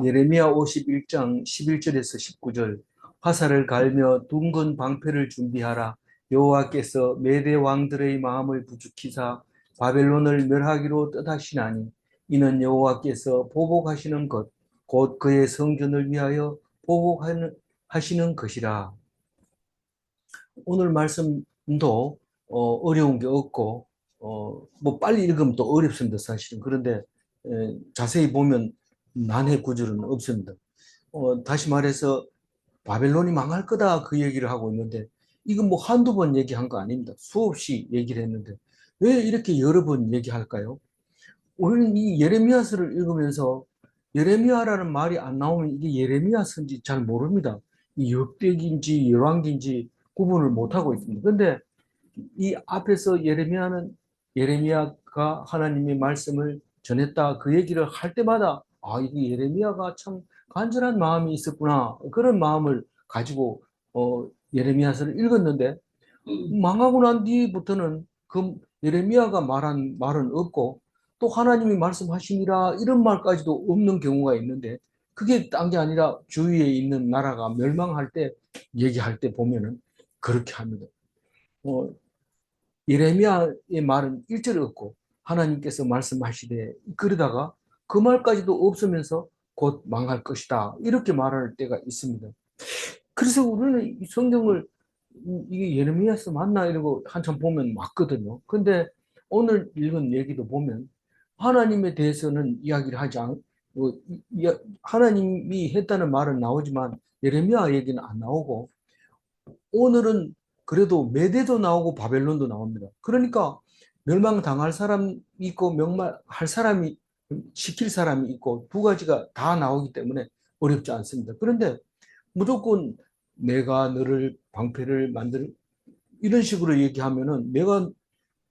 예레미야 51장 11절에서 19절. 화살을 갈며 둥근 방패를 준비하라. 여호와께서 메대 왕들의 마음을 부추기사 바벨론을 멸하기로 뜻하시나니 이는 여호와께서 보복하시는 것 곧 그의 성전을 위하여 보복하시는 것이라. 오늘 말씀도 어려운 게 없고 뭐 빨리 읽으면 또 어렵습니다, 사실은. 그런데 자세히 보면 난해 구절은 없습니다. 다시 말해서 바벨론이 망할 거다 그 얘기를 하고 있는데, 이건 뭐 한두 번 얘기한 거 아닙니다. 수없이 얘기를 했는데 왜 이렇게 여러 번 얘기할까요? 우리는 이 예레미야서를 읽으면서 예레미야라는 말이 안 나오면 이게 예레미야 서인지 잘 모릅니다. 이 역대기인지 열왕기인지 구분을 못 하고 있습니다. 그런데 이 앞에서 예레미야가 하나님의 말씀을 전했다 그 얘기를 할 때마다 이게 예레미야가 참 간절한 마음이 있었구나, 그런 마음을 가지고 예레미야서를 읽었는데, 망하고 난 뒤부터는 그 예레미야가 말한 말은 없고 또 하나님이 말씀하시니라 이런 말까지도 없는 경우가 있는데, 그게 딴 게 아니라 주위에 있는 나라가 멸망할 때 얘기할 때 보면은 그렇게 합니다. 어, 예레미야의 말은 일절이 없고 하나님께서 말씀하시되, 그러다가 그 말까지도 없으면서 곧 망할 것이다 이렇게 말할 때가 있습니다. 그래서 우리는 이 성경을 이게 예레미야서 맞나 이러고 한참 보면 맞거든요. 근데 오늘 읽은 얘기도 보면 하나님에 대해서는 이야기를 하지 않, 뭐, 하나님이 했다는 말은 나오지만 예레미야 얘기는 안 나오고, 오늘은 그래도 메대도 나오고 바벨론도 나옵니다. 그러니까 멸망당할 사람이 있고 명망할 사람이, 시킬 사람이 있고, 두 가지가 다 나오기 때문에 어렵지 않습니다. 그런데 무조건 내가 너를 방패를 만들 이런 식으로 얘기하면은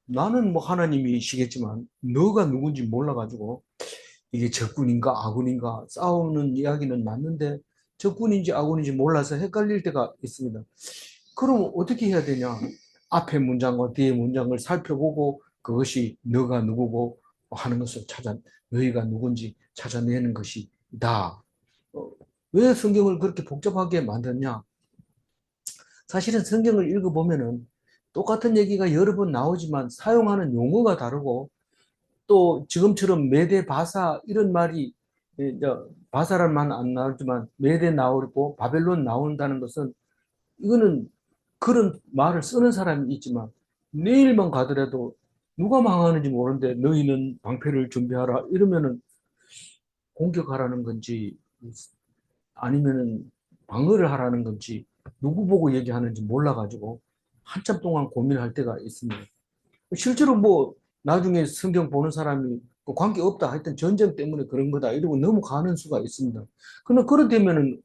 나는 뭐 하나님이시겠지만 너가 누군지 몰라가지고 이게 적군인가 아군인가 싸우는 이야기는 맞는데 적군인지 아군인지 몰라서 헷갈릴 때가 있습니다. 그럼 어떻게 해야 되냐? 앞에 문장과 뒤에 문장을 살펴보고 그것이 너가 누구고 하는 것을 너희가 누군지 찾아내는 것이다. 왜 성경을 그렇게 복잡하게 만드냐? 사실은 성경을 읽어보면은 똑같은 얘기가 여러 번 나오지만 사용하는 용어가 다르고, 또 지금처럼 메대 바사 이런 말이 바사란 말은 안 나오지만 메대 나오고 바벨론 나온다는 것은, 이거는 그런 말을 쓰는 사람이 있지만 내일만 가더라도 누가 망하는지 모르는데 너희는 방패를 준비하라 이러면은 공격하라는 건지 아니면은 방어를 하라는 건지 누구 보고 얘기하는지 몰라가지고 한참 동안 고민할 때가 있습니다. 실제로 뭐 나중에 성경 보는 사람이 뭐 관계 없다 하여튼 전쟁 때문에 그런 거다 이러고 넘어가는 수가 있습니다. 그러나 그렇다면은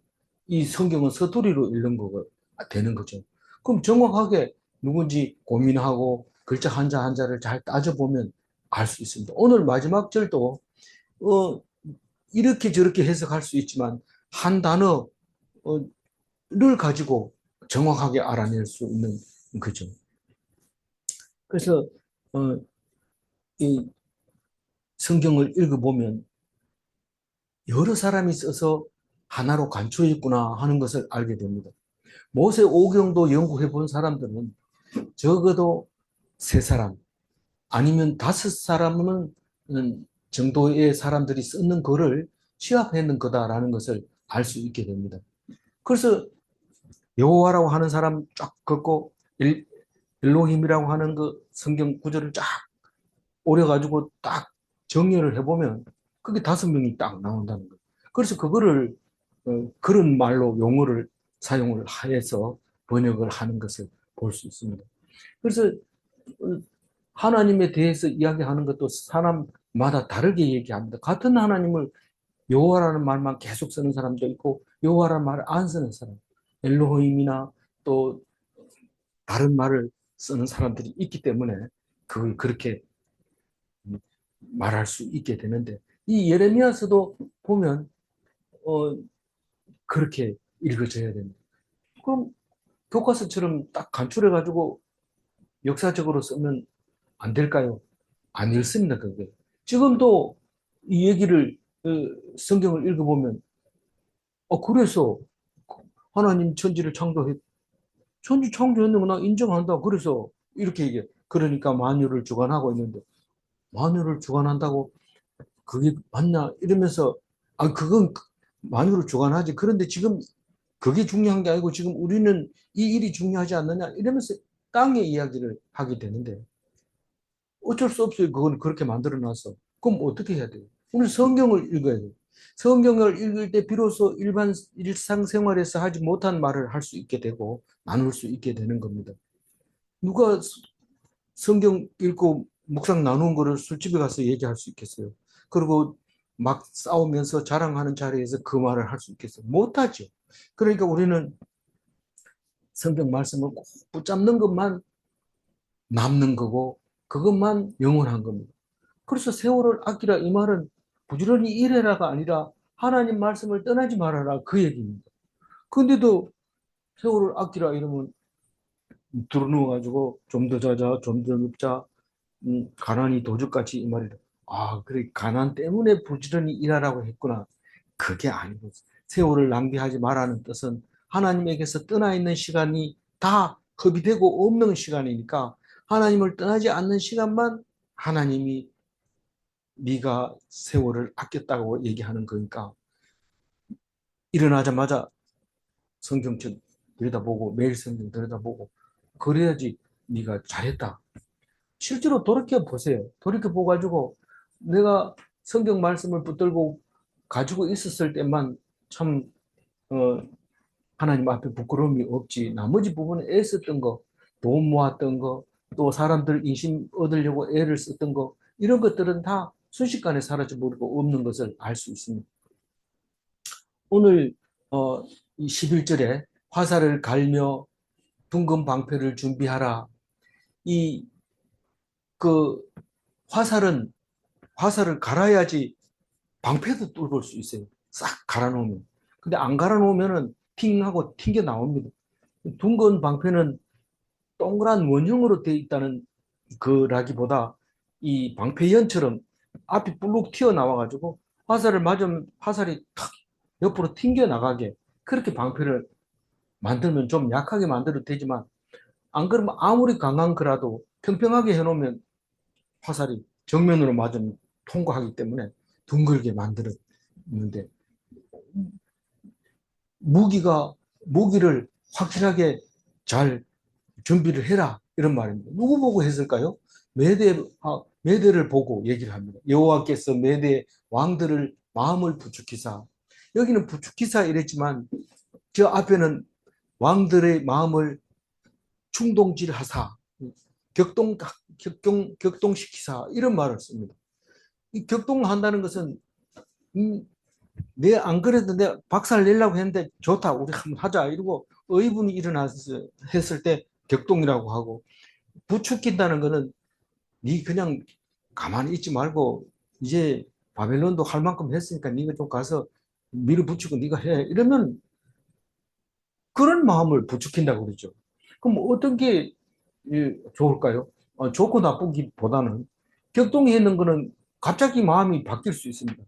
이 성경은 서투리로 읽는 거가 되는 거죠. 그럼 정확하게 누군지 고민하고 글자 한자 한자를 잘 따져보면 알 수 있습니다. 오늘 마지막 절도 어, 이렇게 저렇게 해석할 수 있지만 한 단어를 가지고 정확하게 알아낼 수 있는 거죠. 그래서 어, 이 성경을 읽어보면 여러 사람이 써서 하나로 간추어 있구나 하는 것을 알게 됩니다. 모세 오경도 연구해 본 사람들은 적어도 세 사람 아니면 다섯 사람은 정도의 사람들이 쓰는 글을 취합했는 거다라는 것을 알 수 있게 됩니다. 그래서 여호와라고 하는 사람 쫙 긋고 엘로힘이라고 하는 그 성경 구절을 쫙 오려가지고 딱 정리를 해보면 그게 다섯 명이 딱 나온다는 거예요. 그래서 그거를 그런 말로 용어를 사용을 해서 번역을 하는 것을 볼 수 있습니다. 그래서 하나님에 대해서 이야기하는 것도 사람마다 다르게 얘기합니다. 같은 하나님을 여호와라는 말만 계속 쓰는 사람도 있고 여호와라는 말을 안 쓰는 사람, 엘로힘이나 또 다른 말을 쓰는 사람들이 있기 때문에 그걸 그렇게 말할 수 있게 되는데, 이 예레미야서도 보면 어, 그렇게 읽어져야 됩니다. 그럼 교과서처럼 딱 간추려가지고 역사적으로 쓰면 안 될까요? 안 읽습니다, 그게. 지금도 이 얘기를, 성경을 읽어보면 그래서 하나님 천지를 창조했, 천지 창조했는 거 나 인정한다. 그래서 이렇게 얘기해. 그러니까 만유를 주관하고 있는데, 만유를 주관한다고 그게 맞냐? 이러면서, 그건 만유를 주관하지. 그런데 지금 그게 중요한 게 아니고 지금 우리는 이 일이 중요하지 않느냐? 이러면서 땅의 이야기를 하게 되는데, 어쩔 수 없어요. 그건 그렇게 만들어 놨어. 그럼 어떻게 해야 돼요? 오늘 성경을 읽어야 돼요. 성경을 읽을 때 비로소 일반 일상생활에서 하지 못한 말을 할 수 있게 되고 나눌 수 있게 되는 겁니다. 누가 성경 읽고 묵상 나눈 거를 술집에 가서 얘기할 수 있겠어요? 그리고 막 싸우면서 자랑하는 자리에서 그 말을 할 수 있겠어요? 못하죠. 그러니까 우리는 성경 말씀을 꼭 붙잡는 것만 남는 거고 그것만 영원한 겁니다. 그래서 세월을 아끼라 이 말은 부지런히 일해라가 아니라 하나님 말씀을 떠나지 말아라 그 얘기입니다. 근데도 세월을 아끼라 이러면 들어누워가지고 좀 더 자자, 좀 더 눕자, 가난이 도둑같이 이 말이다. 그래 가난 때문에 부지런히 일하라고 했구나. 그게 아니고 세월을 낭비하지 말라는 뜻은 하나님에게서 떠나 있는 시간이 다 허비되고 없는 시간이니까 하나님을 떠나지 않는 시간만 하나님이 네가 세월을 아꼈다고 얘기하는 거니까 일어나자마자 성경책 들여다보고 매일 성경 들여다보고 그래야지 네가 잘했다. 실제로 돌이켜 보세요. 돌이켜 보가지고 내가 성경 말씀을 붙들고 가지고 있었을 때만 참 어, 하나님 앞에 부끄러움이 없지. 나머지 부분에 애썼던 거, 돈 모았던 거, 또 사람들 인심 얻으려고 애를 썼던 거 이런 것들은 다 순식간에 사라져버리고 없는 것을 알 수 있습니다. 오늘 이 11절에 화살을 갈며 둥근 방패를 준비하라. 이 그 화살을 갈아야지 방패도 뚫을 수 있어요. 싹 갈아놓으면. 근데 안 갈아놓으면은 팅 하고 튕겨 나옵니다. 둥근 방패는 동그란 원형으로 되어 있다는 그라기보다 이 방패연처럼 앞이 불룩 튀어나와가지고 화살을 맞으면 화살이 탁 옆으로 튕겨 나가게 그렇게 방패를 만들면 좀 약하게 만들어도 되지만 안 그러면 아무리 강한 거라도 평평하게 해놓으면 화살이 정면으로 맞으면 통과하기 때문에 둥글게 만들었는데 무기를 확실하게 잘 준비를 해라 이런 말입니다. 누구 보고 했을까요? 메대를 보고 얘기를 합니다. 여호와께서 메대 왕들을 마음을 부축히사 여기는 부축히사 이랬지만 저 앞에는 왕들의 마음을 충동질하사 격동시키사 이런 말을 씁니다. 이 격동한다는 것은 내 안 그래도 내 박살 내려고 했는데 좋다 우리 한번 하자 이러고 의분이 일어나서 했을 때 격동이라고 하고 부추긴다는 거는 네 그냥 가만히 있지 말고 이제 바벨론도 할 만큼 했으니까 네가 좀 가서 밀어붙이고 네가 해 이러면 그런 마음을 부추긴다고 그러죠. 그럼 어떤 게 좋을까요? 좋고 나쁘기보다는 격동했는 거는 갑자기 마음이 바뀔 수 있습니다.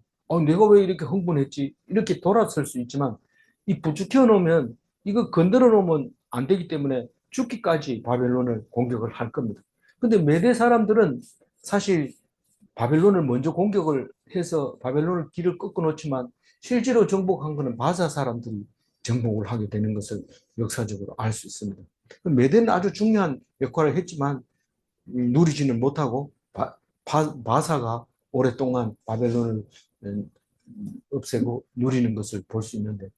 내가 왜 이렇게 흥분했지? 이렇게 돌아설 수 있지만 이 부추겨 놓으면 이거 건드려 놓으면 안 되기 때문에 죽기까지 바벨론을 공격을 할 겁니다. 근데 메대 사람들은 사실 바벨론을 먼저 공격을 해서 바벨론을 길을 꺾어 놓지만 실제로 정복한 것은 바사 사람들이 정복을 하게 되는 것을 역사적으로 알 수 있습니다. 메대는 아주 중요한 역할을 했지만 누리지는 못하고 바사가 오랫동안 바벨론을 없애고 누리는 것을 볼 수 있는데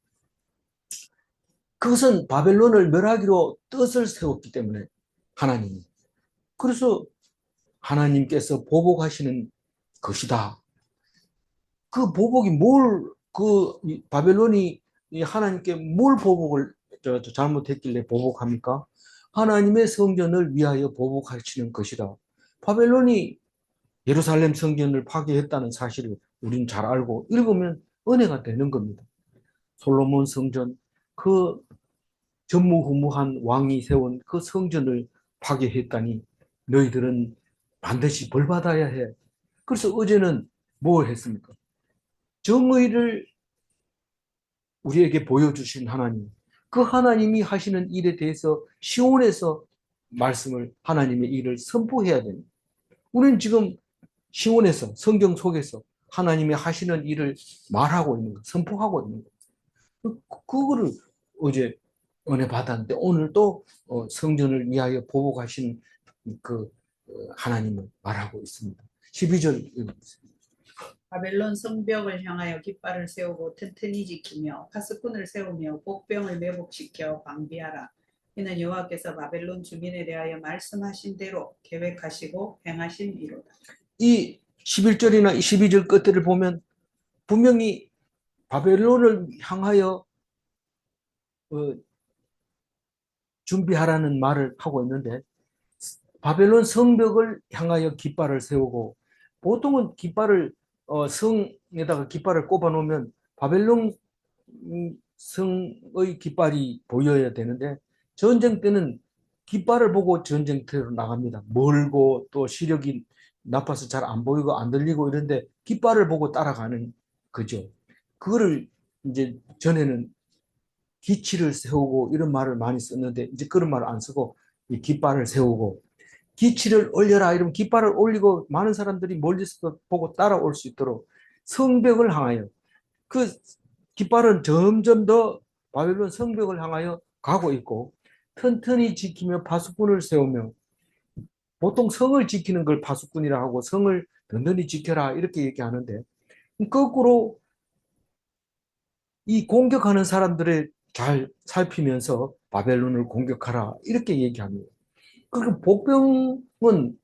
그것은 바벨론을 멸하기로 뜻을 세웠기 때문에 하나님이 그래서 하나님께서 보복하시는 것이다. 그 보복이 바벨론이 하나님께 뭘 보복을 잘못했길래 보복합니까? 하나님의 성전을 위하여 보복하시는 것이다. 바벨론이 예루살렘 성전을 파괴했다는 사실을 우리는 잘 알고 읽으면 은혜가 되는 겁니다. 솔로몬 성전, 그 전무후무한 왕이 세운 그 성전을 파괴했다니 너희들은 반드시 벌받아야 해. 그래서 어제는 뭘 했습니까? 정의를 우리에게 보여주신 하나님, 그 하나님이 하시는 일에 대해서 시온에서 말씀을, 하나님의 일을 선포해야 됩니다. 우리는 지금 시온에서, 성경 속에서 하나님이 하시는 일을 말하고 있는 거, 선포하고 있는 거. 그거를 어제 은혜 받았는데 오늘 또 성전을 위하여 보복하신 그 하나님을 말하고 있습니다. 12절 읽어보세요. 바벨론 성벽을 향하여 깃발을 세우고 튼튼히 지키며 파수꾼을 세우며 복병을 매복시켜 방비하라. 이는 여호와께서 바벨론 주민에 대하여 말씀하신 대로 계획하시고 행하신 이로다. 이 11절이나 12절 끝을 보면 분명히 바벨론을 향하여 준비하라는 말을 하고 있는데, 바벨론 성벽을 향하여 깃발을 세우고, 보통은 깃발을 성에다가 깃발을 꼽아 놓으면 바벨론 성의 깃발이 보여야 되는데, 전쟁 때는 깃발을 보고 전쟁터로 나갑니다. 멀고 또 시력이 나빠서 잘 안 보이고 안 들리고 이런데 깃발을 보고 따라가는 거죠. 그거를 이제 전에는 기치를 세우고 이런 말을 많이 썼는데 이제 그런 말을 안 쓰고 이 깃발을 세우고, 기치를 올려라 이러면 깃발을 올리고 많은 사람들이 멀리서 보고 따라올 수 있도록 성벽을 향하여, 그 깃발은 점점 더 바벨론 성벽을 향하여 가고 있고, 튼튼히 지키며 파수꾼을 세우며, 보통 성을 지키는 걸 파수꾼이라 하고 성을 든든히 지켜라 이렇게 얘기하는데, 거꾸로 이 공격하는 사람들을 잘 살피면서 바벨론을 공격하라 이렇게 얘기합니다. 그리고 복병은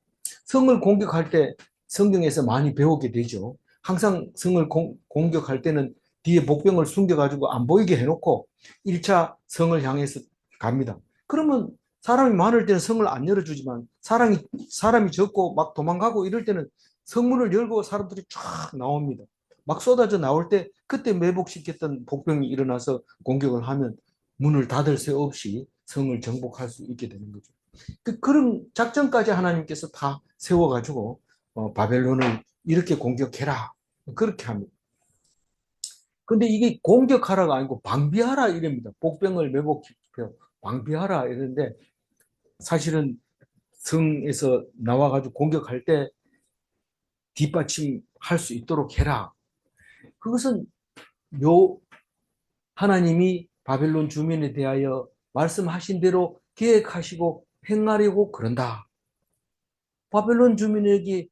성을 공격할 때 성경에서 많이 배우게 되죠. 항상 성을 공격할 때는 뒤에 복병을 숨겨가지고 안 보이게 해놓고 1차 성을 향해서 갑니다. 그러면 사람이 많을 때는 성을 안 열어주지만 사람이 적고 막 도망가고 이럴 때는 성문을 열고 사람들이 쫙 나옵니다. 막 쏟아져 나올 때 그때 매복시켰던 복병이 일어나서 공격을 하면 문을 닫을 새 없이 성을 정복할 수 있게 되는 거죠. 그런 작전까지 하나님께서 다 세워가지고 바벨론을 이렇게 공격해라 그렇게 합니다. 근데 이게 공격하라가 아니고 방비하라 이랍니다. 복병을 매복시켜 방비하라 이러는데, 사실은 성에서 나와가지고 공격할 때 뒷받침할 수 있도록 해라. 그것은 요 하나님이 바벨론 주민에 대하여 말씀하신 대로 계획하시고 행하려고 그런다. 바벨론 주민에게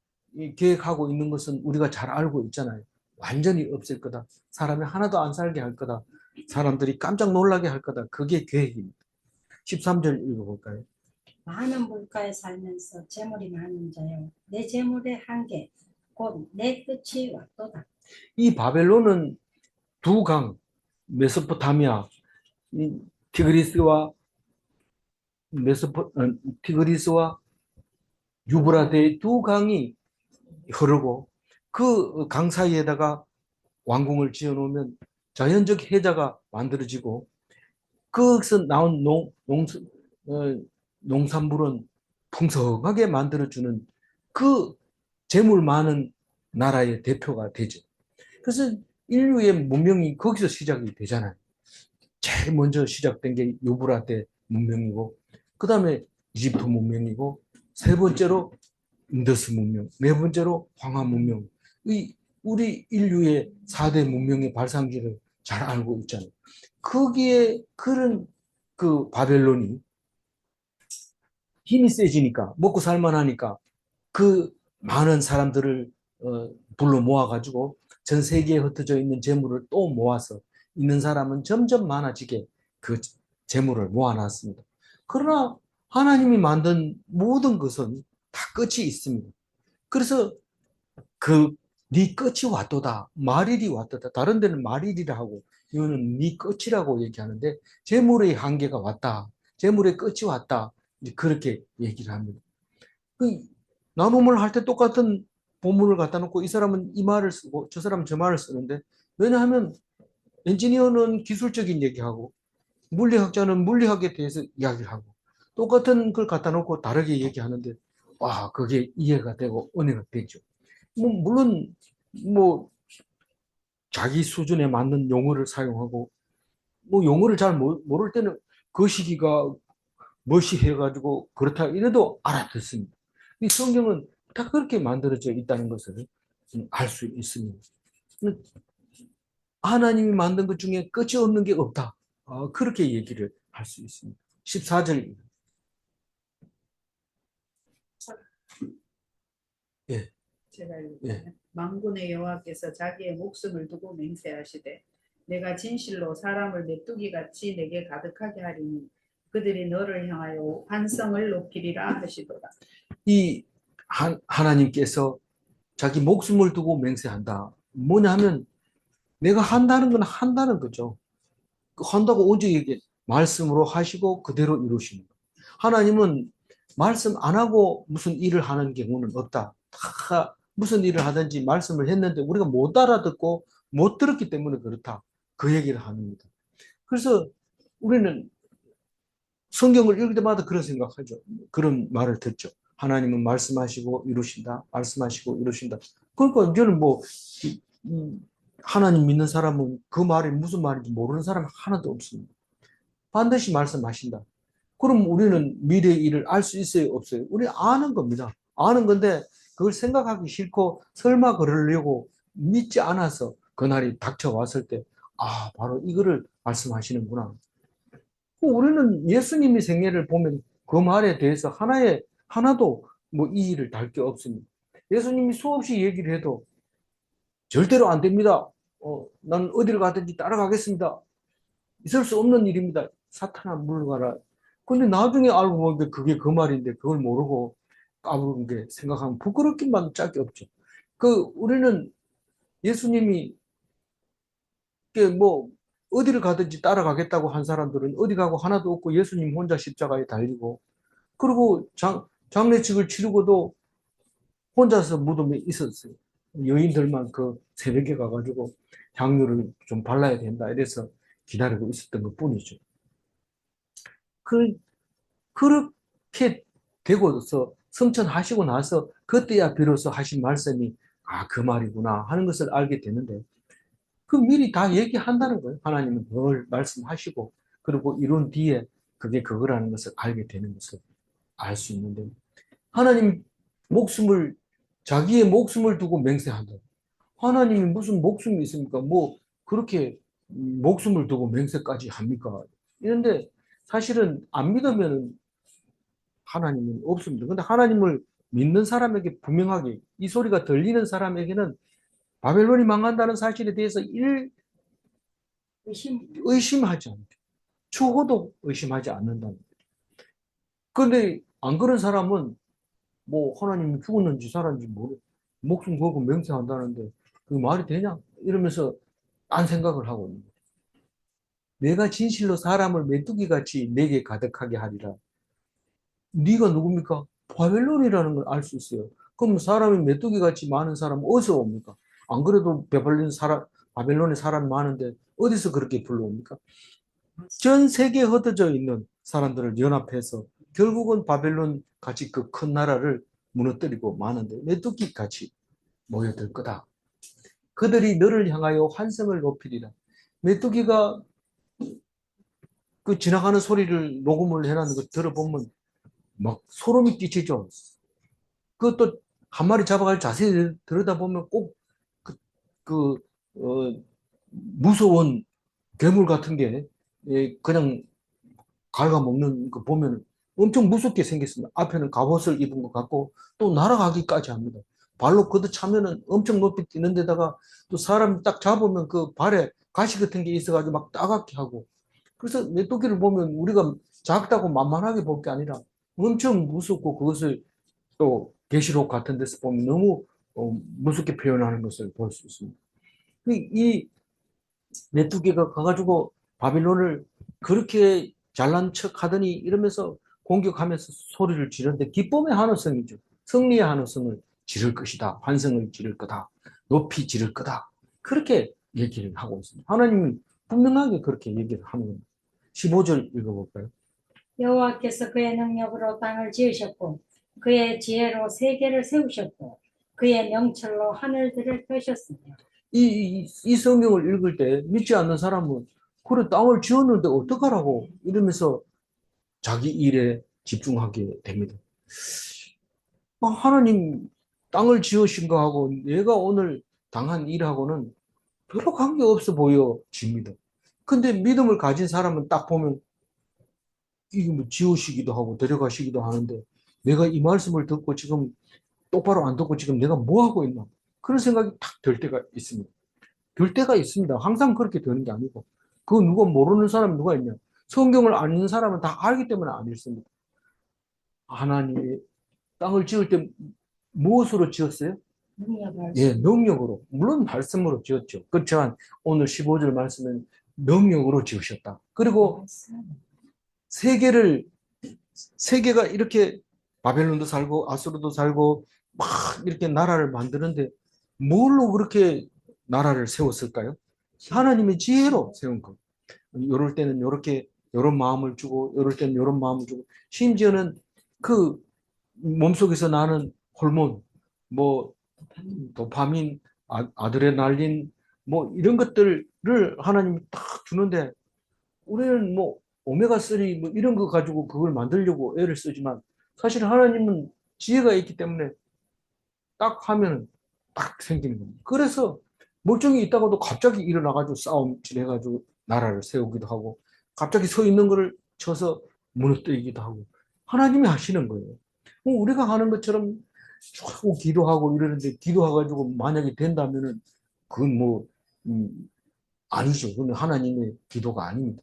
계획하고 있는 것은 우리가 잘 알고 있잖아요. 완전히 없앨 거다. 사람이 하나도 안 살게 할 거다. 사람들이 깜짝 놀라게 할 거다. 그게 계획입니다. 13절 읽어볼까요? 많은 물가에 살면서 재물이 많은 자여, 내 재물의 한계 곧 내 끝이 왔도다. 이 바벨론은 두 강, 메소포타미아, 티그리스와 티그리스와 유브라데의 두 강이 흐르고, 그 강 사이에다가 왕궁을 지어 놓으면 자연적 해자가 만들어지고, 거기서 나온 농산물은 풍성하게 만들어주는 그 재물 많은 나라의 대표가 되죠. 그래서 인류의 문명이 거기서 시작이 되잖아요. 제일 먼저 시작된 게 유브라데 문명이고, 그 다음에 이집트 문명이고, 세 번째로 인더스 문명, 네 번째로 황하 문명. 우리 인류의 4대 문명의 발상지를 잘 알고 있잖아요. 거기에 그런 그 바벨론이 힘이 세지니까, 먹고 살만하니까 그 많은 사람들을 불러 모아가지고 전 세계에 흩어져 있는 재물을 또 모아서 있는 사람은 점점 많아지게 그 재물을 모아놨습니다. 그러나 하나님이 만든 모든 것은 다 끝이 있습니다. 그래서 네 끝이 왔도다. 말일이 왔도다. 다른 데는 말일이라 하고 이거는 네 끝이라고 얘기하는데, 재물의 한계가 왔다. 재물의 끝이 왔다. 이제 그렇게 얘기를 합니다. 나눔을 할 때 똑같은 본문을 갖다 놓고 이 사람은 이 말을 쓰고 저 사람은 저 말을 쓰는데, 왜냐하면 엔지니어는 기술적인 얘기하고 물리학자는 물리학에 대해서 이야기를 하고 똑같은 걸 갖다 놓고 다르게 얘기하는데, 와, 그게 이해가 되고 은혜가 되죠. 물론 뭐 자기 수준에 맞는 용어를 사용하고 뭐 용어를 잘 모를 때는 그 시기가 멋이 해가지고 그렇다 이래도 알아듣습니다. 이 성경은 다 그렇게 만들어져 있다는 것을 알 수 있습니다. 하나님이 만든 것 중에 끝이 없는 게 없다. 그렇게 얘기를 할 수 있습니다. 14절. 예, 제가 예. 읽을게요. 만군의 여호와께서 자기의 목숨을 두고 맹세하시되 내가 진실로 사람을 메뚜기 같이 내게 가득하게 하리니 그들이 너를 향하여 환성을 높이리라 하시도다. 이 하나님께서 자기 목숨을 두고 맹세한다. 뭐냐 하면 내가 한다는 건 한다는 거죠. 한다고 언제 얘기해? 말씀으로 하시고 그대로 이루시는 거. 하나님은 말씀 안 하고 무슨 일을 하는 경우는 없다. 다 무슨 일을 하든지 말씀을 했는데 우리가 못 알아듣고 못 들었기 때문에 그렇다. 그 얘기를 합니다. 그래서 우리는 성경을 읽을 때마다 그런 생각하죠. 그런 말을 듣죠. 하나님은 말씀하시고 이루신다. 말씀하시고 이루신다. 그러니까 이제는 뭐 하나님 믿는 사람은 그 말이 무슨 말인지 모르는 사람이 하나도 없습니다. 반드시 말씀하신다. 그럼 우리는 미래의 일을 알 수 있어요, 없어요? 우리 아는 겁니다. 아는 건데 그걸 생각하기 싫고 설마 그러려고 믿지 않아서 그날이 닥쳐왔을 때 바로 이거를 말씀하시는구나. 우리는 예수님의 생애를 보면 그 말에 대해서 하나도 뭐 이의를 달 게 없습니다. 예수님이 수없이 얘기를 해도 절대로 안 됩니다. 나는 어디를 가든지 따라가겠습니다. 있을 수 없는 일입니다. 사탄아 물러가라. 근데 나중에 알고 보니까 그게 그 말인데 그걸 모르고 까부는 게 생각하면 부끄럽기만 짝이 없죠. 우리는 예수님이 뭐 어디를 가든지 따라가겠다고 한 사람들은 어디 가고 하나도 없고 예수님 혼자 십자가에 달리고 그리고 장례식을 치르고도 혼자서 무덤에 있었어요. 여인들만 그 새벽에 가가지고 향유를 좀 발라야 된다 이래서 기다리고 있었던 것 뿐이죠. 그렇게 되고서 성천하시고 나서 그때야 비로소 하신 말씀이 그 말이구나 하는 것을 알게 되는데 그 미리 다 얘기한다는 거예요. 하나님은 뭘 말씀하시고 그리고 이룬 뒤에 그게 그거라는 것을 알게 되는 것을 알 수 있는데 하나님 자기의 목숨을 두고 맹세한다. 하나님이 무슨 목숨이 있습니까? 뭐 그렇게 목숨을 두고 맹세까지 합니까? 이런데 사실은 안 믿으면 하나님은 없습니다. 근데 하나님을 믿는 사람에게 분명하게 이 소리가 들리는 사람에게는 바벨론이 망한다는 사실에 대해서 의심하지 않죠. 추호도 의심하지 않는다는 거죠. 그런데 안 그런 사람은 뭐 하나님이 죽었는지 살았는지 모르 목숨 걸고 맹세한다는데 그 말이 되냐? 이러면서 딴 생각을 하고 있는 거죠. 내가 진실로 사람을 메뚜기같이 내게 가득하게 하리라. 네가 누굽니까? 바벨론이라는 걸 알 수 있어요. 그럼 사람이 메뚜기같이 많은 사람은 어디서 옵니까? 안 그래도 바벨론에 사람 많은데 어디서 그렇게 불러옵니까? 전 세계에 흩어져 있는 사람들을 연합해서 결국은 바벨론 같이 그 큰 나라를 무너뜨리고 마는데 메뚜기 같이 모여들 거다. 그들이 너를 향하여 환성을 높이리라. 메뚜기가 그 지나가는 소리를 녹음을 해놨는 거 들어보면 막 소름이 끼치죠. 그것도 한 마리 잡아갈 자세히 들여다보면 꼭 그, 무서운 괴물 같은 게 그냥 갉아먹는 거 보면 엄청 무섭게 생겼습니다. 앞에는 갑옷을 입은 것 같고 또 날아가기까지 합니다. 발로 걷어차면은 엄청 높이 뛰는 데다가 또 사람 딱 잡으면 그 발에 가시 같은 게 있어가지고 막 따갑게 하고 그래서 메뚜기를 보면 우리가 작다고 만만하게 볼 게 아니라 엄청 무섭고 그것을 또 계시록 같은 데서 보면 너무 무섭게 표현하는 것을 볼 수 있습니다. 이 메뚜기가 가가지고 바빌론을 그렇게 잘난 척 하더니 이러면서 공격하면서 소리를 지르는데 기쁨의 한호성이죠. 승리의 한호성을 지를 것이다. 환성을 지를 거다. 높이 지를 거다. 그렇게 얘기를 하고 있습니다. 하나님은 분명하게 그렇게 얘기를 하는 겁니다. 15절 읽어볼까요? 여호와께서 그의 능력으로 땅을 지으셨고 그의 지혜로 세계를 세우셨고 그의 명철로 하늘들을 펴셨으며 이 성경을 읽을 때 믿지 않는 사람은 그래, 땅을 지었는데 어떡하라고 이러면서 자기 일에 집중하게 됩니다. 하나님 땅을 지으신 거하고 내가 오늘 당한 일하고는 별로 관계없어 보여집니다. 근데 믿음을 가진 사람은 딱 보면 이게 뭐 지으시기도 하고 데려가시기도 하는데 내가 이 말씀을 듣고 지금 똑바로 안 듣고 지금 내가 뭐 하고 있나? 그런 생각이 탁 들 때가 있습니다. 들 때가 있습니다. 항상 그렇게 되는 게 아니고. 그 누가 모르는 사람이 누가 있냐? 성경을 아는 사람은 다 알기 때문에 안 읽습니다. 하나님이 땅을 지을 때 무엇으로 지었어요? 능력을 예, 능력으로. 물론 말씀으로 지었죠. 그렇지만 오늘 15절 말씀은 능력으로 지으셨다. 그리고 세계를, 세계가 이렇게 바벨론도 살고 아수르도 살고 막 이렇게 나라를 만드는데 뭘로 그렇게 나라를 세웠을까요? 하나님의 지혜로 세운 거. 이럴 때는 이렇게 이런 마음을 주고 이럴 때는 이런 마음을 주고 심지어는 그 몸속에서 나는 호르몬 뭐 도파민, 아드레날린 뭐 이런 것들을 하나님이 딱 주는데 우리는 뭐 오메가3 뭐 이런 거 가지고 그걸 만들려고 애를 쓰지만 사실 하나님은 지혜가 있기 때문에 딱 하면 딱 생기는 겁니다. 그래서 멀쩡히 있다가도 갑자기 일어나가지고 싸움질 해가지고 나라를 세우기도 하고 갑자기 서 있는 거를 쳐서 무너뜨리기도 하고 하나님이 하시는 거예요. 우리가 하는 것처럼 쭉 기도하고 이러는데 기도해가지고 만약에 된다면은 그건 뭐 아니죠. 그건 하나님의 기도가 아닙니다.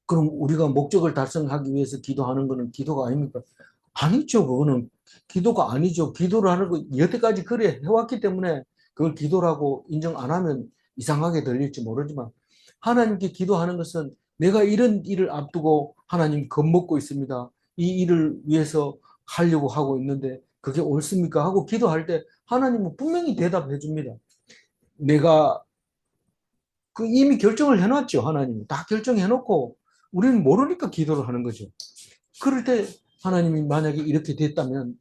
그럼 우리가 목적을 달성하기 위해서 기도하는 거는 기도가 아닙니까? 아니죠. 그거는 기도가 아니죠. 기도를 하는 거 여태까지 그래 해왔기 때문에 그걸 기도라고 인정 안 하면 이상하게 들릴지 모르지만 하나님께 기도하는 것은 내가 이런 일을 앞두고 하나님 겁먹고 있습니다. 이 일을 위해서 하려고 하고 있는데 그게 옳습니까? 하고 기도할 때 하나님은 분명히 대답해 줍니다. 내가 그 이미 결정을 해놨죠. 하나님이 다 결정해 놓고 우리는 모르니까 기도를 하는 거죠. 그럴 때 하나님이 만약에 이렇게 됐다면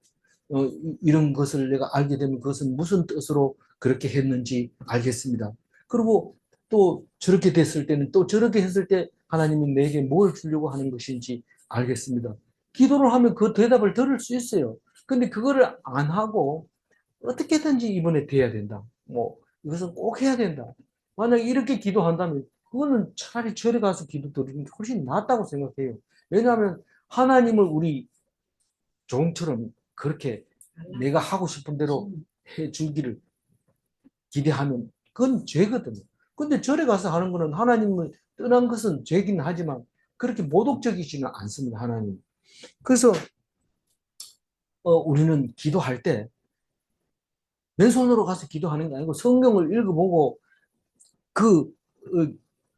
이런 것을 내가 알게 되면 그것은 무슨 뜻으로 그렇게 했는지 알겠습니다. 그리고 또 저렇게 됐을 때는 또 저렇게 했을 때 하나님이 내게 뭘 주려고 하는 것인지 알겠습니다. 기도를 하면 그 대답을 들을 수 있어요. 근데 그거를 안 하고 어떻게든지 이번에 돼야 된다. 뭐 이것은 꼭 해야 된다. 만약 이렇게 기도한다면 그거는 차라리 절에 가서 기도 드리는 게 훨씬 낫다고 생각해요. 왜냐하면 하나님을 우리 종처럼 그렇게 내가 하고 싶은 대로 해 주기를 기대하면 그건 죄거든요. 근데 절에 가서 하는 거는 하나님을 떠난 것은 죄긴 하지만 그렇게 모독적이지는 않습니다. 하나님. 그래서 우리는 기도할 때 맨손으로 가서 기도하는 게 아니고 성경을 읽어보고 그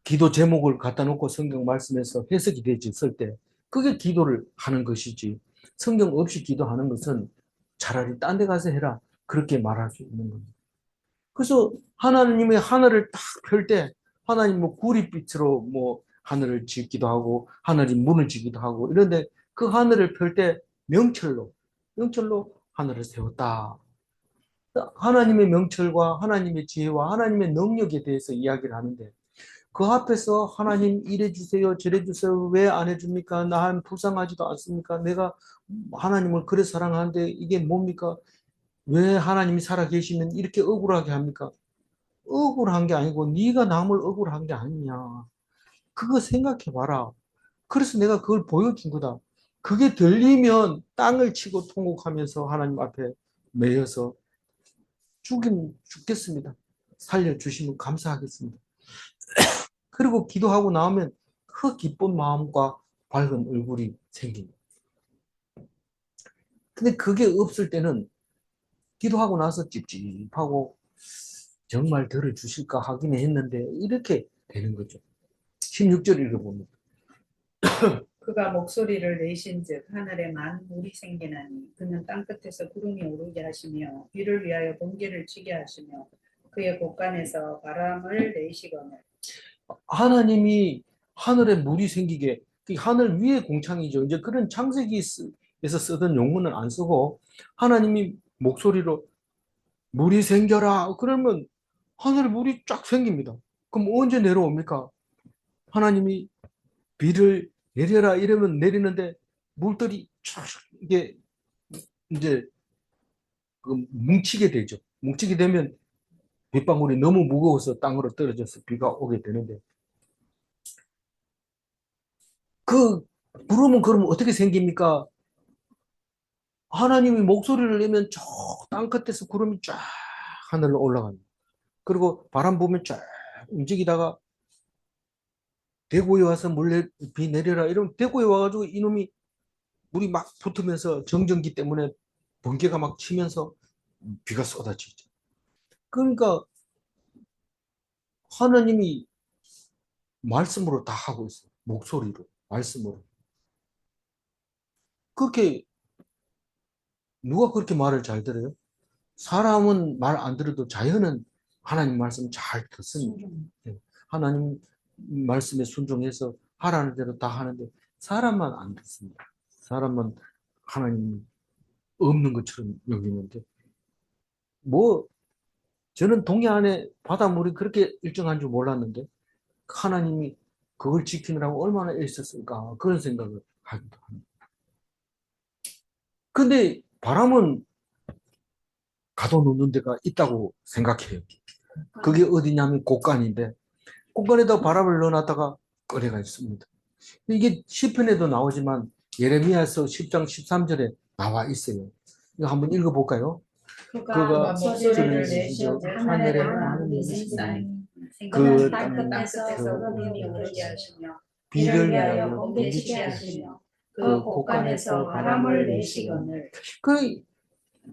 기도 제목을 갖다 놓고 성경 말씀에서 해석이 되었을 때 그게 기도를 하는 것이지 성경 없이 기도하는 것은 차라리 딴 데 가서 해라 그렇게 말할 수 있는 겁니다. 그래서 하나님의 하늘을 딱 펼 때 하나님 뭐 구릿빛으로 뭐 하늘을 짓기도 하고 하늘이 문을 지기도 하고 이런데 그 하늘을 펼 때 명철로 하늘을 세웠다. 하나님의 명철과 하나님의 지혜와 하나님의 능력에 대해서 이야기를 하는데 그 앞에서 하나님 이래 주세요, 저래 주세요, 왜 안 해줍니까? 난 불쌍하지도 않습니까? 내가 하나님을 그래 사랑하는데 이게 뭡니까? 왜 하나님이 살아계시면 이렇게 억울하게 합니까? 억울한 게 아니고 네가 남을 억울한 게 아니냐. 그거 생각해 봐라. 그래서 내가 그걸 보여준 거다. 그게 들리면 땅을 치고 통곡하면서 하나님 앞에 매여서 죽겠습니다. 살려주시면 감사하겠습니다. 그리고 기도하고 나오면 그 기쁜 마음과 밝은 얼굴이 생깁니다. 근데 그게 없을 때는 기도하고 나서 찝찝하고 정말 들어주실까 하긴 했는데 이렇게 되는 거죠. 16절 읽어봅니다. 그가 목소리를 내신즉 하늘에 만물이 생기나니 그는 땅끝에서 구름이 오르게 하시며 비를 위하여 번개를 치게 하시며 그의 곳간에서 바람을 내시거늘 하나님이 하늘에 물이 생기게 그 하늘 위에 공창이죠. 이제 그런 창세기에서 쓰던 용문은 안 쓰고 하나님이 목소리로 물이 생겨라 그러면 하늘에 물이 쫙 생깁니다. 그럼 언제 내려옵니까? 하나님이 비를 내려라 이러면 내리는데 물들이 쫙 이게 이제 그 뭉치게 되죠. 뭉치게 되면 빗방울이 너무 무거워서 땅으로 떨어져서 비가 오게 되는데 그 구름은 그러면 어떻게 생깁니까? 하나님이 목소리를 내면 저 땅끝에서 구름이 쫙 하늘로 올라갑니다. 그리고 바람 보면 쫙 움직이다가 대구에 와서 비 내려라 이러면 대구에 와가지고 이놈이 물이 막 붙으면서 정전기 때문에 번개가 막 치면서 비가 쏟아지죠. 그러니까 하나님이 말씀으로 다 하고 있어요. 목소리로, 말씀으로. 그렇게 누가 그렇게 말을 잘 들어요? 사람은 말 안 들어도 자연은 하나님 말씀 잘 듣습니다. 예. 하나님 말씀에 순종해서 하라는 대로 다 하는데 사람만 안 듣습니다. 사람만 하나님 없는 것처럼 여기는데 뭐 저는 동해 안에 바닷물이 그렇게 일정한 줄 몰랐는데 하나님이 그걸 지키느라고 얼마나 애썼을까 그런 생각을 하기도 합니다. 근데 바람은 가둬놓는 데가 있다고 생각해요. 그게 어디냐면 곳간인데 곳간에다 바람을 넣어놨다가 꺼내가 있습니다. 이게 시편에도 나오지만 예레미야서 10장 13절에 나와 있어요. 이거 한번 읽어볼까요? 그가 목소리를 내시죠. 내시고 하늘에 하늘에 나는 나는 이시니 그 땅끝에서 구름이 구름이 오르게 하시며 비를 위하여 위하여 번개치게 번개치게 하시며 그 그 곳간에서 곳간에서 바람을 내시거늘 그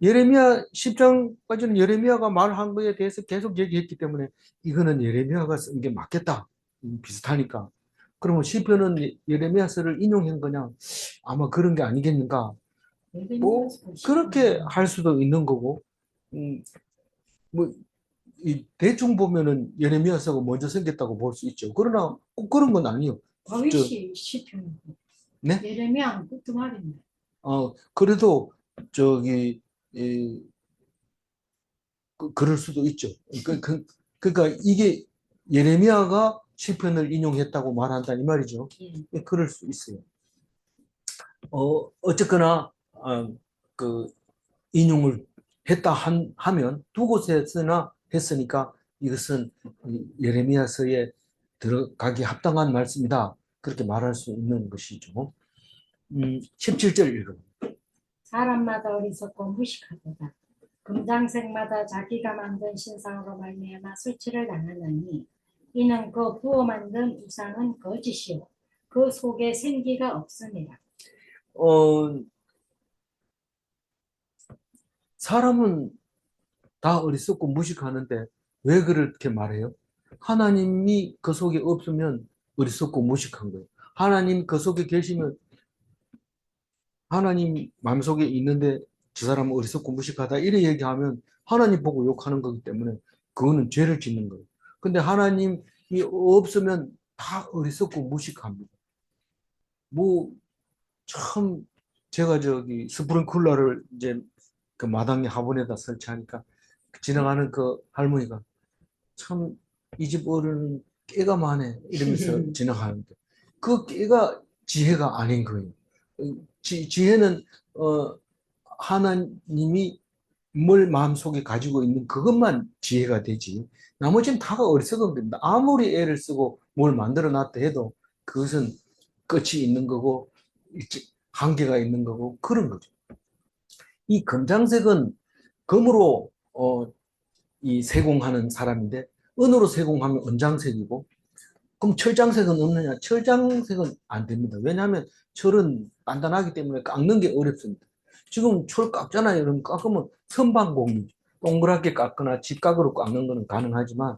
예레미야 10장까지는 예레미야가 말한 거에 대해서 계속 얘기했기 때문에 이거는 예레미야가 쓴 게 맞겠다. 비슷하니까. 그러면 시편은 예레미야서를 인용한 거냐? 아마 그런 게 아니겠는가? 뭐 그렇게 할 수도 있는 거고, 뭐 이 대충 보면은 예레미야서가 먼저 생겼다고 볼 수 있죠. 그러나 꼭 그런 건 아니에요. 다윗이 시편 네? 예레미야는 그것도 말이네. 그래도 저기 그럴 수도 있죠. 그러니까 이게 예레미야가 시편을 인용했다고 말한다 이 말이죠. 예. 그럴 수 있어요. 어쨌거나 그 인용을 했다 하면 두 곳에서나 했으니까 이것은 예레미야서에 들어가기 합당한 말씀이다. 그렇게 말할 수 있는 것이죠. 17절 읽어. 사람마다 어리석고 무식하도다. 금장색마다 자기가 만든 신상으로 말미암아 수치를 당하나니 이는 그 부어 만든 우상은 거짓이요 그 속에 생기가 없습니다. 어, 사람은 다 어리석고 무식하는데 왜 그렇게 말해요? 하나님이 그 속에 없으면 어리석고 무식한 거예요. 하나님 그 속에 계시면 하나님 마음속에 있는데 저 사람은 어리석고 무식하다 이래 얘기하면 하나님 보고 욕하는 거기 때문에 그거는 죄를 짓는 거예요. 근데 하나님이 없으면 다 어리석고 무식합니다. 뭐 참 제가 저기 스프링클러를 이제 그 마당에 화분에다 설치하니까 지나가는 그 할머니가 참 이 집 어른은 깨가 많네 이러면서 지나가는데 그 깨가 지혜가 아닌 거예요. 지혜는 하나님이 뭘 마음속에 가지고 있는 그것만 지혜가 되지 나머지는 다가 어리석은 겁니다. 아무리 애를 쓰고 뭘 만들어 놨다 해도 그것은 끝이 있는 거고 한계가 있는 거고 그런 거죠. 이 검장색은 검으로 이 세공하는 사람인데 은으로 세공하면 은장색이고 그럼 철장색은 없느냐? 철장색은 안 됩니다. 왜냐하면 철은 단단하기 때문에 깎는 게 어렵습니다. 지금 철 깎잖아요. 그럼 깎으면 선반공이죠. 동그랗게 깎거나 직각으로 깎는 거는 가능하지만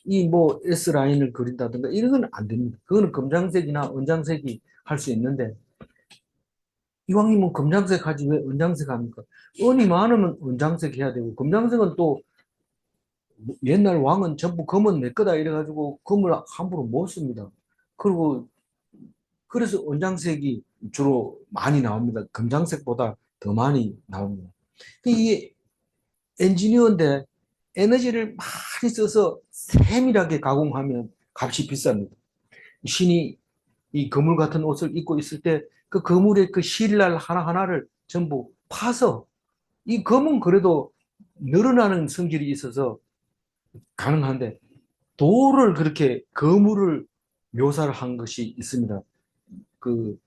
이 뭐 S라인을 그린다든가 이런 건 안 됩니다. 그거는 검장색이나 은장색이 할 수 있는데 이왕이면 검장색 하지 왜 은장색 합니까? 은이 많으면 은장색 해야 되고 검장색은 또 옛날 왕은 전부 검은 내 거다 이래가지고 검을 함부로 못 씁니다. 그리고 그래서 은장색이 주로 많이 나옵니다. 검장색보다 더 많이 나옵니다. 이게 엔지니어인데 에너지를 많이 써서 세밀하게 가공하면 값이 비쌉니다. 신이 이 거물 같은 옷을 입고 있을 때 그 거물의 그 실날 하나하나를 전부 파서 이 검은 그래도 늘어나는 성질이 있어서 가능한데 돌을 그렇게 거물을 묘사를 한 것이 있습니다. 그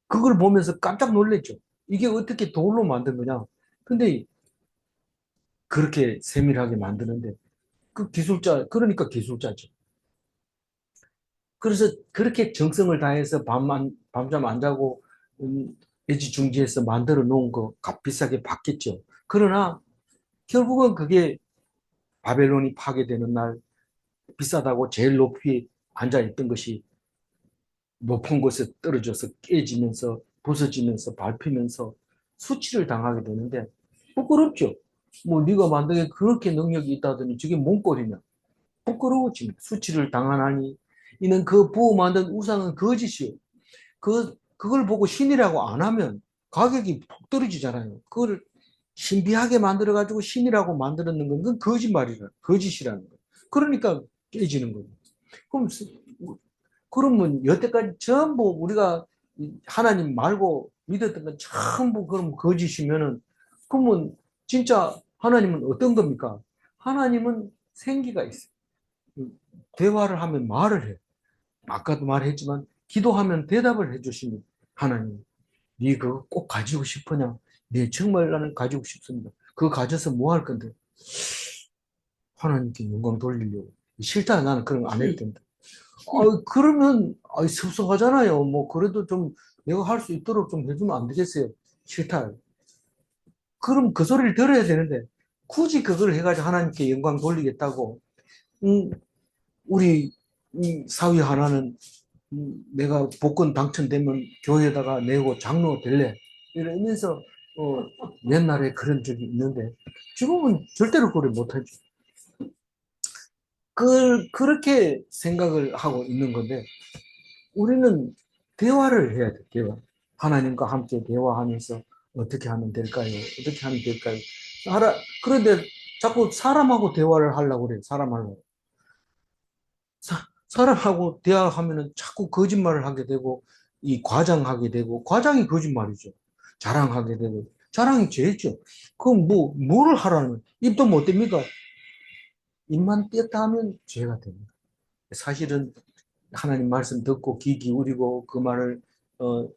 그걸 보면서 깜짝 놀랐죠. 이게 어떻게 돌로 만든 거냐? 근데 그렇게 세밀하게 만드는데 그 기술자 그러니까 기술자죠. 그래서 그렇게 정성을 다해서 밤잠 안 자고 애지중지해서 만들어 놓은 거 값비싸게 받겠죠. 그러나 결국은 그게 바벨론이 파괴되는 날 비싸다고 제일 높이 앉아 있던 것이 높은 곳에 떨어져서 깨지면서 부서지면서 밟히면서 수치를 당하게 되는데 부끄럽죠. 뭐 네가 만든 게 그렇게 능력이 있다더니 저게 뭔 꼴이냐. 부끄러워집니다. 수치를 당하나니 이는 그 부어 만든 우상은 거짓이요. 그걸 보고 신이라고 안 하면 가격이 푹 떨어지잖아요. 그걸 신비하게 만들어가지고 신이라는 만들었는 건 그건 거짓이라는 거예요. 그러니까 깨지는 거예요. 그럼, 그러면 여태까지 전부 우리가 하나님 말고 믿었던 건 전부 그럼 거짓이면은, 그러면 진짜 하나님은 어떤 겁니까? 하나님은 생기가 있어요. 대화를 하면 말을 해. 아까도 말했지만 기도하면 대답을 해주시는 하나님. 네 그거 꼭 가지고 싶으냐? 네 정말 나는 가지고 싶습니다. 그거 가져서 뭐 할 건데? 하나님께 영광 돌리려고. 싫다 나는 그런 거 안 해도 된다. 그러면 섭섭하잖아요. 뭐 그래도 좀 내가 할 수 있도록 좀 해주면 안 되겠어요? 싫다. 그럼 그 소리를 들어야 되는데 굳이 그걸 해가지고 하나님께 영광 돌리겠다고. 음, 우리 사위 하나는 내가 복권 당첨되면 교회에다가 내고 장로 될래 이러면서 옛날에 그런 적이 있는데 지금은 절대로 그걸 못하죠. 그렇게 생각을 하고 있는 건데 우리는 대화를 해야 돼. 대화. 하나님과 함께 대화하면서 어떻게 하면 될까요? 어떻게 하면 될까요? 그런데 자꾸 사람하고 대화를 하려고 그래요. 사람하고 대화하면은 자꾸 거짓말을 하게 되고, 이 과장하게 되고, 과장이 거짓말이죠. 자랑하게 되고, 자랑이 죄죠. 그럼 뭐를 하라는, 입도 못 댑니까? 입만 뗐다 하면 죄가 됩니다. 사실은 하나님 말씀 듣고 귀 기울이고 그 말을, 어,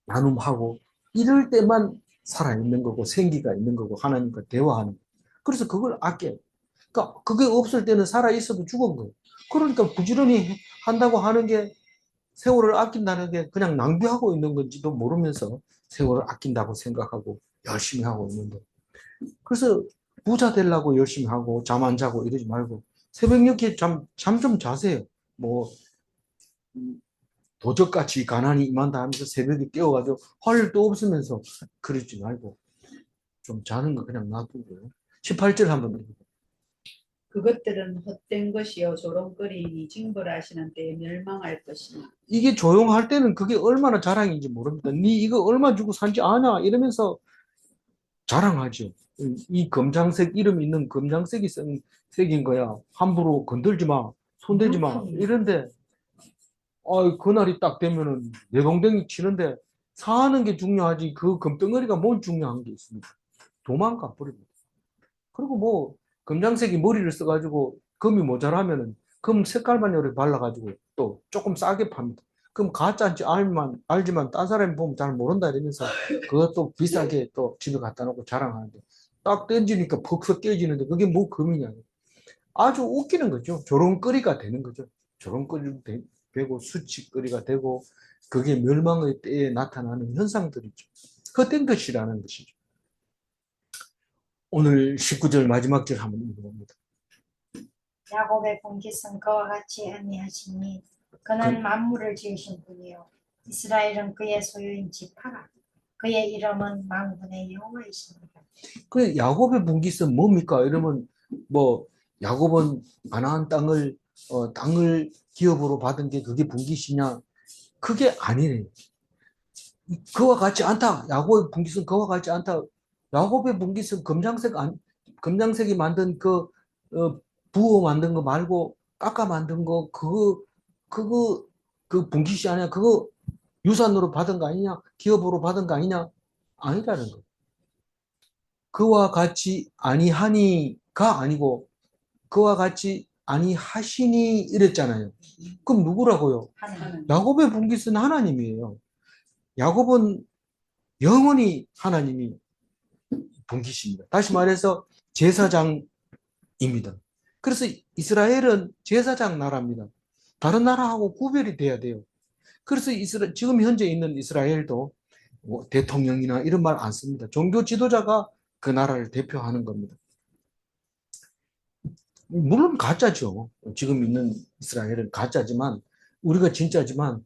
나눔하고, 이럴 때만 살아있는 거고, 생기가 있는 거고, 하나님과 대화하는. 그래서 그걸 아껴요. 그러니까 그게 없을 때는 살아있어도 죽은 거예요. 그러니까 부지런히 한다고 하는 게 세월을 아낀다는 게 그냥 낭비하고 있는 건지도 모르면서 세월을 아낀다고 생각하고 열심히 하고 있는데. 그래서 부자 되려고 열심히 하고 잠 안 자고 이러지 말고 새벽 늦게 잠 좀 자세요. 뭐 도적같이 가난이 임한다 하면서 새벽에 깨워가지고 할 일도 없으면서 그러지 말고 좀 자는 거 그냥 놔두고요. 18절 한번 읽어요. 그것들은 헛된 것이요 조롱거리니 징벌하시는 때에 멸망할 것이니. 이게 조용할 때는 그게 얼마나 자랑인지 모릅니다. 니 이거 얼마 주고 산지 아냐? 이러면서 자랑하죠. 이 검정색 이름 있는 검정색이 색인 거야. 함부로 건들지 마, 손대지 마. 이런데 그날이 딱 되면은 내동댕이 치는데 사는 게 중요하지 그 금덩어리가 뭔 중요한 게 있습니까? 도망가 버립니다. 그리고 뭐 검정색이 머리를 써가지고 금이 모자라면은 금 색깔만 이렇게 발라가지고 또 조금 싸게 팝니다. 그럼 가짜인지 알지만 딴 사람이 보면 잘 모른다 이러면서 그것도 비싸게 또 집에 갖다 놓고 자랑하는데 딱 던지니까 퍽퍽 깨지는데 그게 뭐 금이냐. 아주 웃기는 거죠. 조롱거리가 되는 거죠. 조롱거리도 되고 수치거리가 되고 그게 멸망의 때에 나타나는 현상들이죠. 헛된 것이라는 것이죠. 오늘 19절 마지막 절 한번 읽어봅니다. 야곱의 본깃은 그와 같이 아니하시니 그는 만물을 지으신 분이요 이스라엘은 그의 소유인지 팔아 그의 이름은 만군의 여호와이십니다. 그 야곱의 분깃은 뭡니까? 이러면 뭐 야곱은 가나안 땅을 기업으로 받은 게 그게 분깃이냐? 그게 아니래요. 그와 같지 않다. 야곱의 분깃은 그와 같지 않다. 야곱의 분깃은 검정색이 만든 부어 만든 거 말고 깎아 만든 거 그거 그 분기시 아니야? 그거 유산으로 받은 거 아니냐? 기업으로 받은 거 아니냐? 아니라는 거. 그와 같이 아니하니가 아니고 그와 같이 아니하시니 이랬잖아요. 그럼 누구라고요? 하나님. 야곱의 분깃은 하나님이에요. 야곱은 영원히 하나님이 분깃입니다. 다시 말해서 제사장입니다. 그래서 이스라엘은 제사장 나라입니다. 다른 나라하고 구별이 돼야 돼요. 그래서 지금 현재 있는 이스라엘도 뭐 대통령이나 이런 말 안 씁니다. 종교 지도자가 그 나라를 대표하는 겁니다. 물론 가짜죠. 지금 있는 이스라엘은 가짜지만 우리가 진짜지만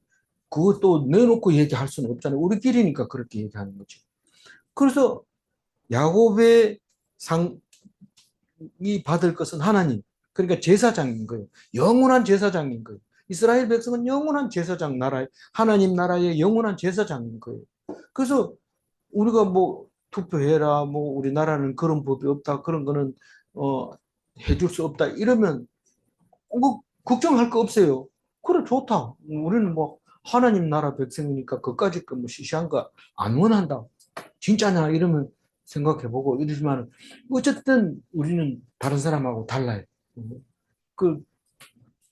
그것도 내놓고 얘기할 수는 없잖아요. 우리끼리니까 그렇게 얘기하는 거죠. 그래서 야곱의 상이 받을 것은 하나님, 그러니까 제사장인 거예요. 영원한 제사장인 거예요. 이스라엘 백성은 영원한 제사장 나라, 하나님 나라의 영원한 제사장인 거예요. 그래서 우리가 뭐 투표해라, 뭐 우리나라는 그런 법이 없다, 그런 거는 해줄 수 없다 이러면 뭐 걱정할 거 없어요. 그래 좋다. 우리는 뭐 하나님 나라 백성이니까 그까짓 거 뭐 시시한 거 안 원한다. 진짜냐 이러면 생각해보고 이러지만 어쨌든 우리는 다른 사람하고 달라요. 그,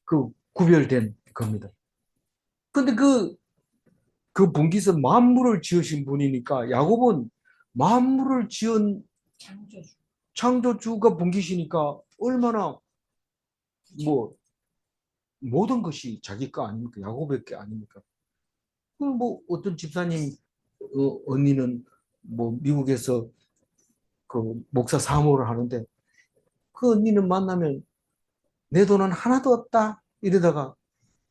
그 구별된 겁니다. 근데 그 분깃은 만물을 지으신 분이니까 야곱은 만물을 지은 창조주. 창조주가 분깃이니까 얼마나 뭐 모든 것이 자기 거 아닙니까? 야곱의 게 아닙니까? 뭐 어떤 집사님 언니는 뭐 미국에서 그 목사 사모를 하는데 그 언니는 만나면 내 돈은 하나도 없다 이러다가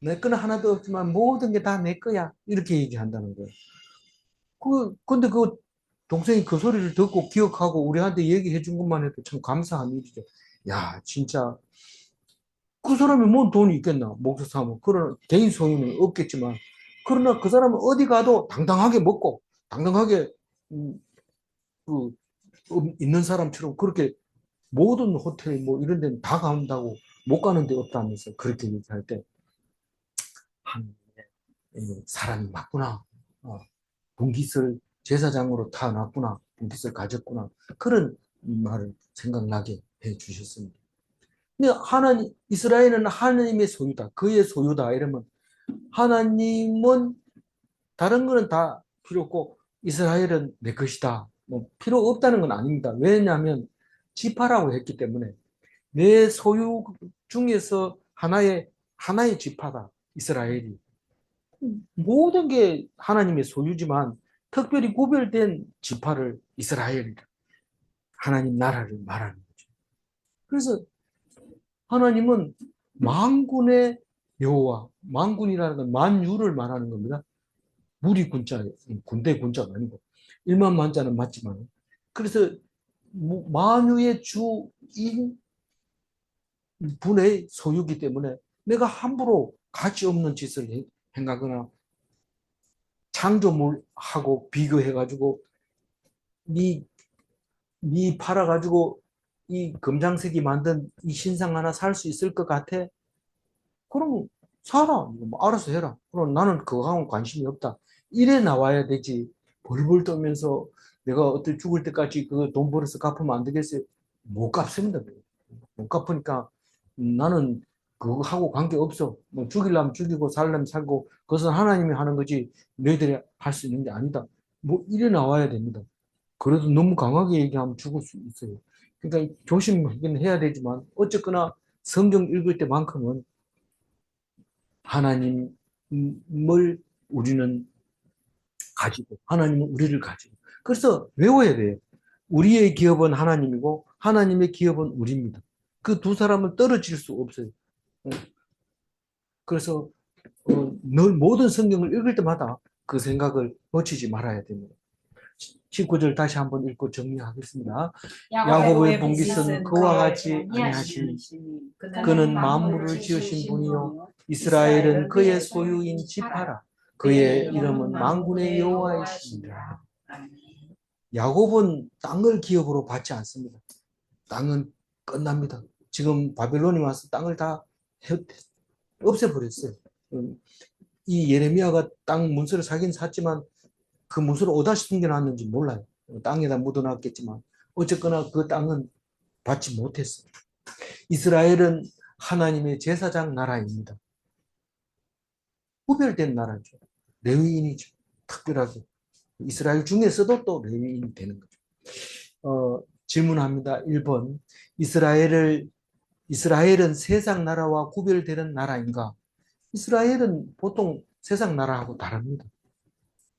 내 거는 하나도 없지만 모든 게 다 내 거야 이렇게 얘기한다는 거예요. 근데 그 동생이 그 소리를 듣고 기억하고 우리한테 얘기해 준 것만 해도 참 감사한 일이죠. 야 진짜 그 사람이 뭔 돈이 있겠나 목사 사모 그런 개인 소유는 없겠지만 그러나 그 사람은 어디 가도 당당하게 먹고 당당하게 그 있는 사람처럼 그렇게 모든 호텔 뭐 이런 데는 다 간다고 못 가는 데 없다면서 그렇게 얘기할 때 한 사람이 맞구나. 분깃을 제사장으로 타놨구나. 분깃을 가졌구나. 그런 말을 생각나게 해 주셨습니다. 근데 이스라엘은 하나님의 소유다. 그의 소유다. 이러면 하나님은 다른 거는 다 필요 없고 이스라엘은 내 것이다. 뭐 필요 없다는 건 아닙니다. 왜냐하면 지파라고 했기 때문에 내 소유 중에서 하나의 지파다. 이스라엘이. 모든 게 하나님의 소유지만 특별히 구별된 지파를 이스라엘이다. 하나님 나라를 말하는 거죠. 그래서 하나님은 만군의 여호와, 만군이라는 건 만유를 말하는 겁니다. 무리 군자, 군대 군자가 아니고 일만 만자는 맞지만 그래서 만유의 주인 분의 소유기 때문에 내가 함부로 가치 없는 짓을 행하거나 창조물하고 비교해가지고 니 팔아가지고 이 검장색이 만든 이 신상 하나 살 수 있을 것 같아? 그럼 사라. 뭐 알아서 해라. 그럼 나는 그거하고는 관심이 없다. 이래 나와야 되지. 벌벌 떨면서 내가 어떻게 죽을 때까지 그 돈 벌어서 갚으면 안 되겠어요? 못 갚습니다. 못 갚으니까 나는 그거하고 관계없어. 뭐 죽이려면 죽이고 살려면 살고 그것은 하나님이 하는 거지 너희들이 할 수 있는 게 아니다. 뭐 이래 나와야 됩니다. 그래도 너무 강하게 얘기하면 죽을 수 있어요. 그러니까 조심하긴 해야 되지만 어쨌거나 성경 읽을 때만큼은 하나님을 우리는 가지고 하나님은 우리를 가지고 그래서 외워야 돼요. 우리의 기업은 하나님이고 하나님의 기업은 우리입니다. 그 두 사람은 떨어질 수 없어요. 그래서 늘 모든 성경을 읽을 때마다 그 생각을 놓치지 말아야 됩니다. 19절 다시 한번 읽고 정리하겠습니다. 야곱의 분깃은 그와 같이 아니하시니 그는 만물을 지으신 분이요 이스라엘은 그의 소유인 지파라 그의 이름은 만군의 여호와이시니라. 야곱은 땅을 기업으로 받지 않습니다. 땅은 끝납니다. 지금 바벨론이 와서 땅을 다 없애버렸어요. 이 예레미야가 땅 문서를 사긴 샀지만 그 문서를 어디다 숨겨놨는지 몰라요. 땅에다 묻어놨겠지만 어쨌거나 그 땅은 받지 못했어요. 이스라엘은 하나님의 제사장 나라입니다. 구별된 나라죠. 레위인이죠. 특별하게. 이스라엘 중에서도 또 레위인이 되는 거죠. 질문합니다. 1번. 이스라엘은 세상 나라와 구별되는 나라인가? 이스라엘은 보통 세상 나라하고 다릅니다.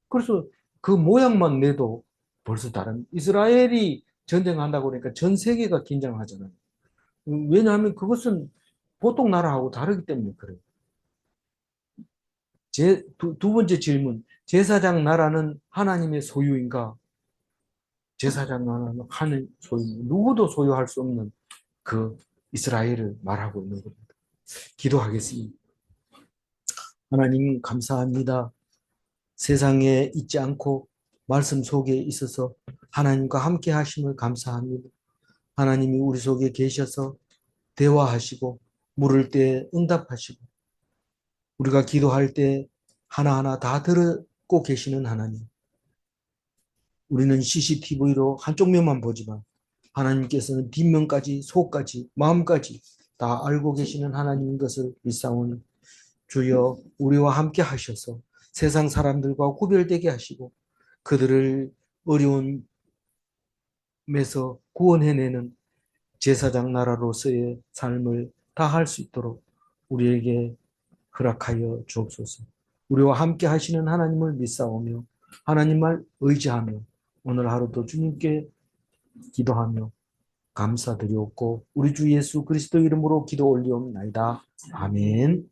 그래서 그 모양만 내도 벌써 다른, 이스라엘이 전쟁한다고 그러니까 전 세계가 긴장하잖아요. 왜냐하면 그것은 보통 나라하고 다르기 때문에 그래요. 두 번째 질문. 제사장 나라는 하나님의 소유인가? 제사장 나라는 하나님의 소유, 누구도 소유할 수 없는 그 이스라엘을 말하고 있는 겁니다. 기도하겠습니다. 하나님 감사합니다. 세상에 있지 않고 말씀 속에 있어서 하나님과 함께 하심을 감사합니다. 하나님이 우리 속에 계셔서 대화하시고 물을 때 응답하시고 우리가 기도할 때 하나하나 다 듣고 계시는 하나님. 우리는 CCTV로 한쪽 면만 보지만 하나님께서는 뒷면까지 속까지 마음까지 다 알고 계시는 하나님인 것을 믿사오니 주여 우리와 함께 하셔서 세상 사람들과 구별되게 하시고 그들을 어려움에서 구원해내는 제사장 나라로서의 삶을 다할 수 있도록 우리에게 허락하여 주옵소서. 우리와 함께 하시는 하나님을 믿사오며 하나님을 의지하며 오늘 하루도 주님께 기도하며 감사드리옵고 우리 주 예수 그리스도 이름으로 기도 올리옵나이다. 아멘.